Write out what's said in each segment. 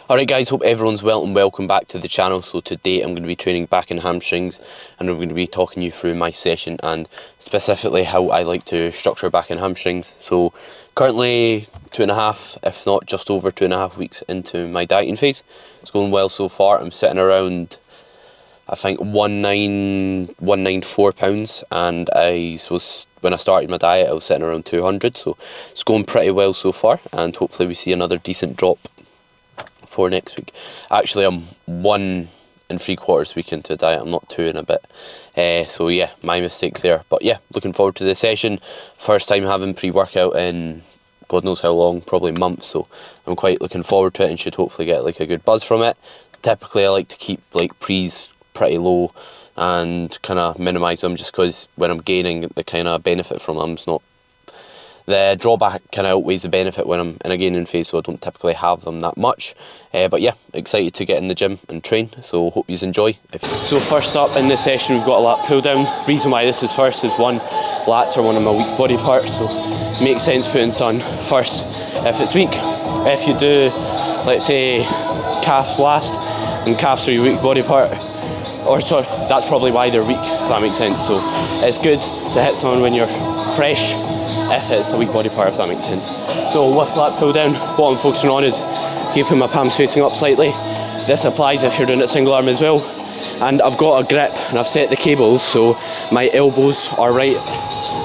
Alright guys, hope everyone's well and welcome back to the channel. So today I'm going to be training back in hamstrings and I'm going to be talking you through my session and specifically how I like to structure back in hamstrings. So currently 2.5, if not just over 2.5 weeks into my dieting phase. It's going well so far. I'm sitting around, I think, 194 pounds, and when I started my diet I was sitting around 200, so it's going pretty well so far, and hopefully we see another decent drop for next week. Actually, I'm 1 3/4 week into diet, I'm not 2 and a bit, so yeah, my mistake there. But yeah, looking forward to the session. First time having pre-workout in God knows how long, probably months, so I'm quite looking forward to it and should hopefully get like a good buzz from it. Typically I like to keep like pre's pretty low and kind of minimise them, just because when I'm gaining, the kind of benefit from them is not, the drawback kind of outweighs the benefit when I'm in a gaining phase, so I don't typically have them that much. But yeah, excited to get in the gym and train, so hope you enjoy. So first up in this session we've got a lat pull down. Reason why this is first is one, lats are one of my weak body parts, so it makes sense putting some first if it's weak. If you do, let's say, calves last, and calves are your weak body part, or sorry, that's probably why they're weak, if that makes sense. So it's good to hit someone when you're fresh, if it's a weak body part, if that makes sense. So with lat pull down, what I'm focusing on is keeping my palms facing up slightly. This applies if you're doing it single arm as well. And I've got a grip and I've set the cables so my elbows are right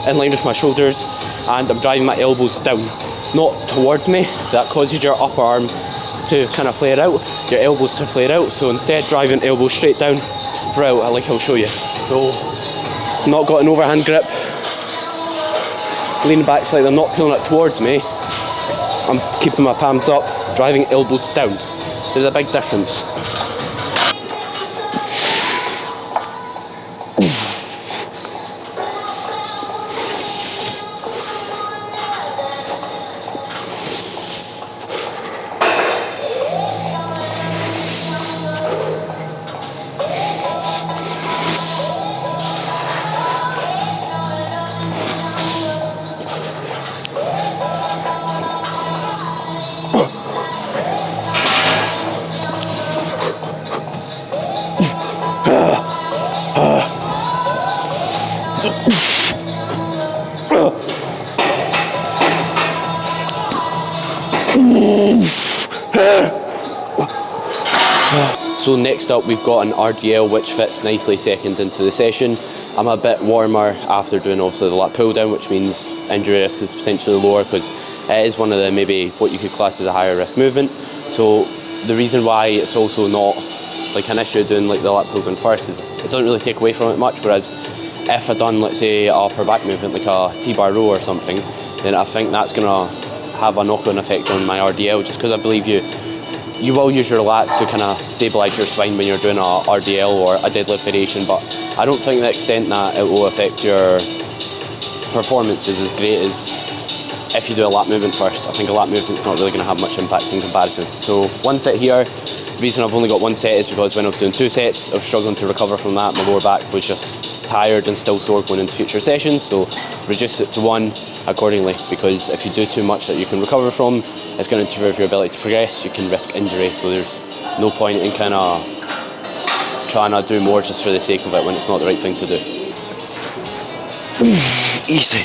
in line with my shoulders, and I'm driving my elbows down, not towards me. That causes your upper arm to kind of flare out, your elbows to flare out. So instead, driving elbows straight down, throughout, like I'll show you. So, not got an overhand grip, leaning back slightly, I'm not pulling it towards me, I'm keeping my palms up, driving elbows down. There's a big difference. So next up we've got an RDL, which fits nicely second into the session. I'm a bit warmer after doing also the lat pull down, which means injury risk is potentially lower because it is one of the maybe what you could class as a higher risk movement. So the reason why it's also not like an issue doing like the lat pull down first is it doesn't really take away from it much, whereas if I done, let's say, a upper back movement like a T-bar row or something, then I think that's going to have a knock-on effect on my RDL, just because I believe you will use your lats to kind of stabilise your spine when you're doing a RDL or a deadlift variation, but I don't think the extent that it will affect your performance is as great as if you do a lat movement first. I think a lat movement's not really going to have much impact in comparison. So one set here. The reason I've only got one set is because when I was doing 2 sets, I was struggling to recover from that. My lower back was just tired and still sore going into future sessions, so reduce it to 1 accordingly, because if you do too much that you can recover from, it's going to interfere with your ability to progress. You can risk injury, so there's no point in kind of trying to do more just for the sake of it when it's not the right thing to do. Easy.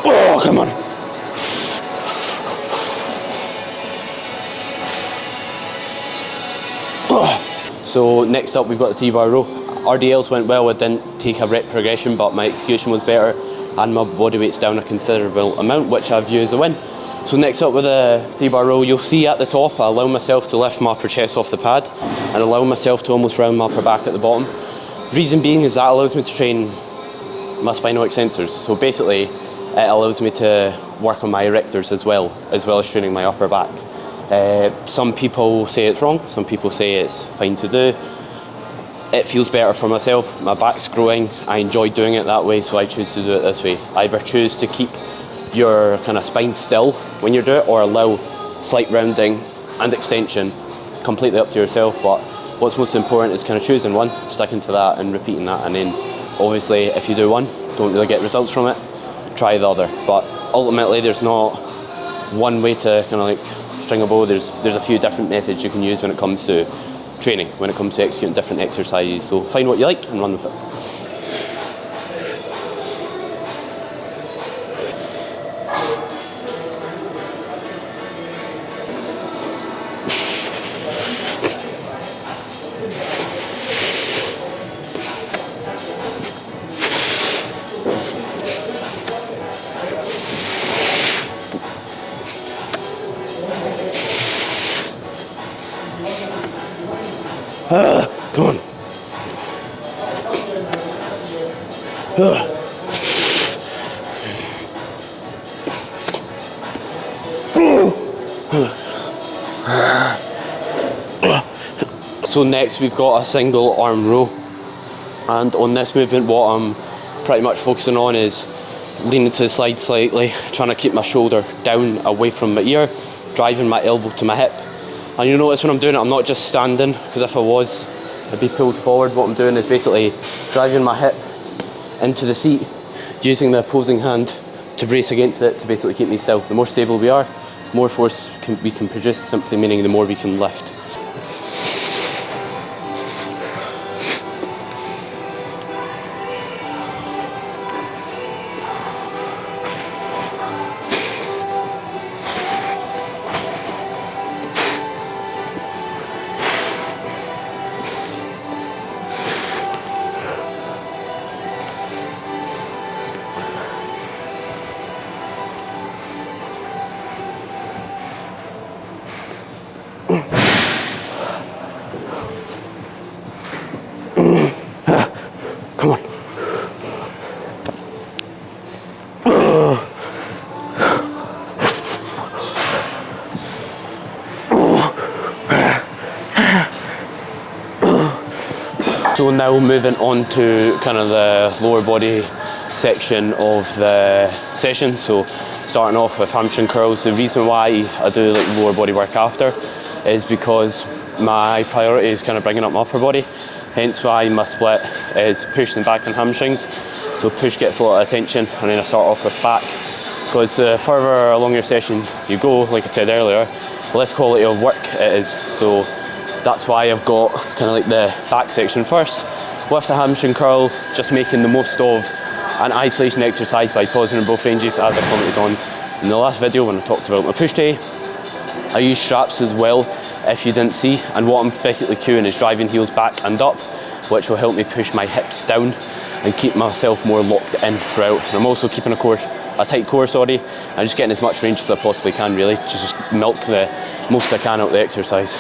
Oh, come on. So next up we've got the T-bar row. RDLs went well, I didn't take a rep progression, but my execution was better and my body weight's down a considerable amount, which I view as a win. So next up with the T-bar row, you'll see at the top I allow myself to lift my upper chest off the pad and allow myself to almost round my upper back at the bottom. Reason being is that allows me to train my spinal extensors. So basically it allows me to work on my erectors as well as training my upper back. Some people say it's wrong, some people say it's fine to do. it feels better for myself. My back's growing, I enjoy doing it that way, so I choose to do it this way. Either choose to keep your kind of spine still when you do it, or allow slight rounding and extension, completely up to yourself. But what's most important is kind of choosing one, sticking to that and repeating that, and then obviously if you do one, don't really get results from it, try the other. But ultimately there's not one way to kind of like string a bow. There's a few different methods you can use when it comes to training, when it comes to executing different exercises. So find what you like and run with it. Come on. So next we've got a single arm row, and on this movement what I'm pretty much focusing on is leaning to the side slightly, trying to keep my shoulder down away from my ear, driving my elbow to my hip. And you'll notice when I'm doing it, I'm not just standing, because if I was, I'd be pulled forward. What I'm doing is basically driving my hip into the seat, using the opposing hand to brace against it to basically keep me still. The more stable we are, the more force we can produce, simply meaning the more we can lift. Come on. So now moving on to kind of the lower body section of the session. So starting off with hamstring curls. The reason why I do like lower body work after is because my priority is kind of bringing up my upper body. Hence why my split is push and back and hamstrings. So push gets a lot of attention, and then I start off with back. Because the further along your session you go, like I said earlier, the less quality of work it is. So that's why I've got kind of like the back section first. With the hamstring curl, just making the most of an isolation exercise by pausing in both ranges, as I commented on in the last video when I talked about my push day. I use straps as well, if you didn't see, and what I'm basically cueing is driving heels back and up, which will help me push my hips down and keep myself more locked in throughout. And I'm also keeping a tight core, and just getting as much range as I possibly can, really, to just milk the most I can out of the exercise.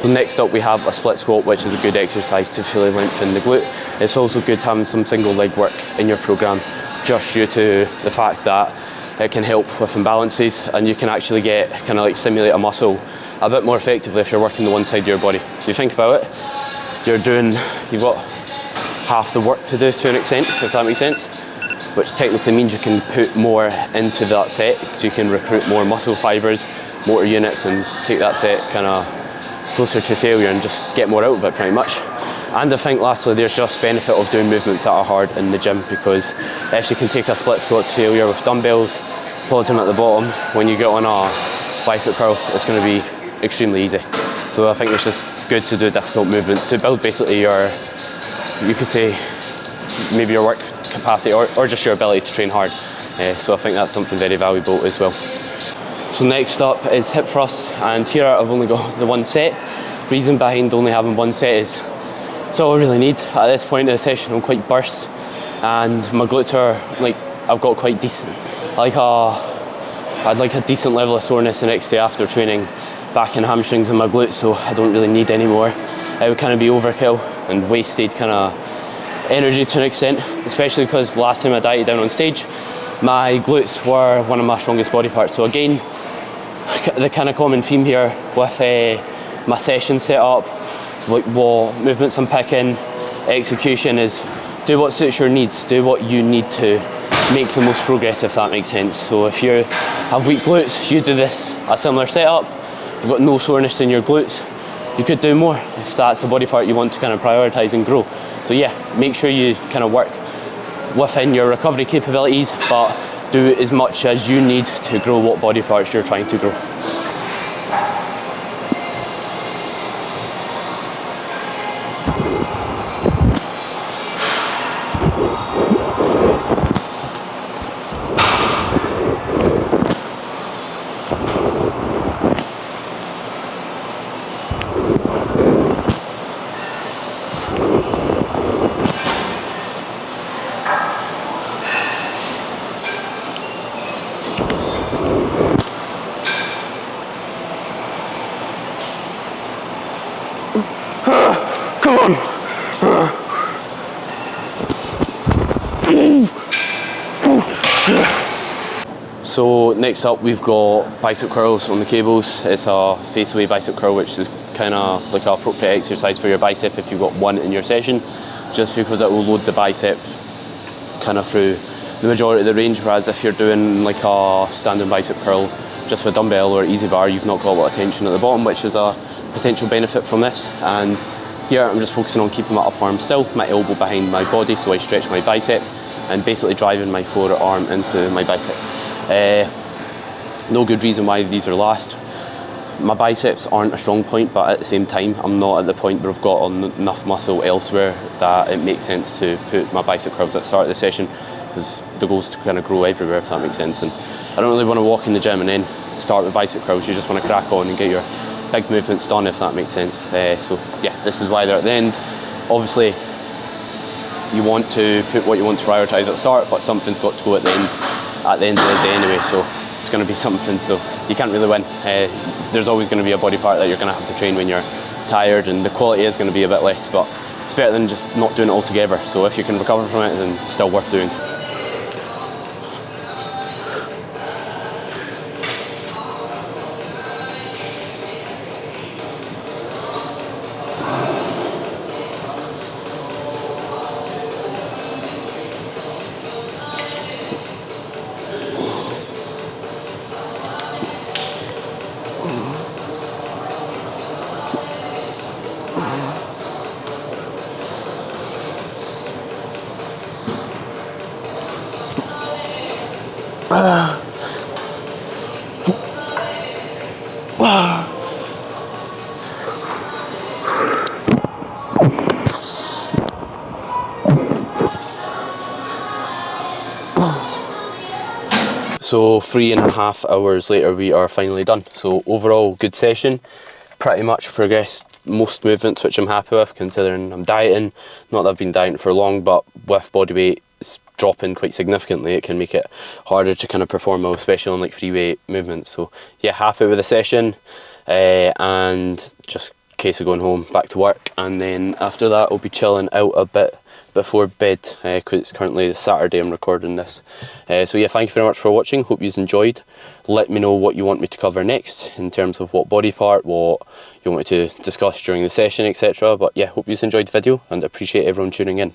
Next up we have a split squat, which is a good exercise to fully lengthen the glute. It's also good having some single leg work in your programme, just due to the fact that it can help with imbalances, and you can actually get kind of like stimulate a muscle a bit more effectively if you're working the one side of your body. If you think about it, you've got half the work to do to an extent, if that makes sense. which technically means you can put more into that set, so you can recruit more muscle fibres, motor units, and take that set kind of closer to failure and just get more out of it pretty much. And I think lastly, there's just benefit of doing movements that are hard in the gym, because if you can take a split squat to failure with dumbbells, pull them at the bottom, when you get on a bicep curl, it's going to be extremely easy. So I think it's just good to do difficult movements to build basically your, you could say, maybe your work capacity or just your ability to train hard. So I think that's something very valuable as well. So next up is hip thrusts, and here I've only got the one set. Reason behind only having one set is it's all I really need. At this point in the session I'm quite burst, and my glutes are like, I've got quite decent, I'd like a decent level of soreness the next day after training back in hamstrings and my glutes, so I don't really need any more. It would kind of be overkill and wasted kind of energy to an extent, especially because last time I dieted down on stage, my glutes were one of my strongest body parts. So again, the kind of common theme here with my session setup, like what movements I'm picking, execution, is do what suits your needs, do what you need to make the most progress, if that makes sense. So if you have weak glutes, you do this, a similar setup, you've got no soreness in your glutes, you could do more if that's a body part you want to kind of prioritise and grow. So yeah, make sure you kind of work within your recovery capabilities, but do as much as you need to grow what body parts you're trying to grow. Come on. So next up we've got bicep curls on the cables. It's a face away bicep curl, which is kind of like an appropriate exercise for your bicep if you've got one in your session, just because it will load the bicep kind of through the majority of the range, whereas if you're doing like a standing bicep curl just with dumbbell or easy bar, you've not got a lot of tension at the bottom, which is a potential benefit from this. And here I'm just focusing on keeping my upper arm still, my elbow behind my body so I stretch my bicep, and basically driving my forearm into my bicep. No good reason why these are last. My biceps aren't a strong point, but at the same time I'm not at the point where I've got enough muscle elsewhere that it makes sense to put my bicep curls at the start of the session, because the goal is to kind of grow everywhere, if that makes sense. And I don't really want to walk in the gym and then start with bicep curls. You just want to crack on and get your big movements done, if that makes sense. So yeah, this is why they're at the end. Obviously you want to put what you want to prioritise at the start, but something's got to go at the end of the day anyway, so it's going to be something, so you can't really win. There's always going to be a body part that you're going to have to train when you're tired, and the quality is going to be a bit less, but it's better than just not doing it altogether. So if you can recover from it, then it's still worth doing. So 3.5 hours later we are finally done. So overall good session, pretty much progressed most movements, which I'm happy with considering I'm dieting. Not that I've been dieting for long, but with body weight dropping quite significantly, it can make it harder to kind of perform well, especially on like free weight movements. So yeah, happy with the session, and just in case of going home, back to work, and then after that I'll be chilling out a bit before bed, because it's currently Saturday I'm recording this. So yeah, thank you very much for watching, hope you've enjoyed. Let me know what you want me to cover next in terms of what body part, what you want me to discuss during the session, etc. But yeah, hope you've enjoyed the video and appreciate everyone tuning in.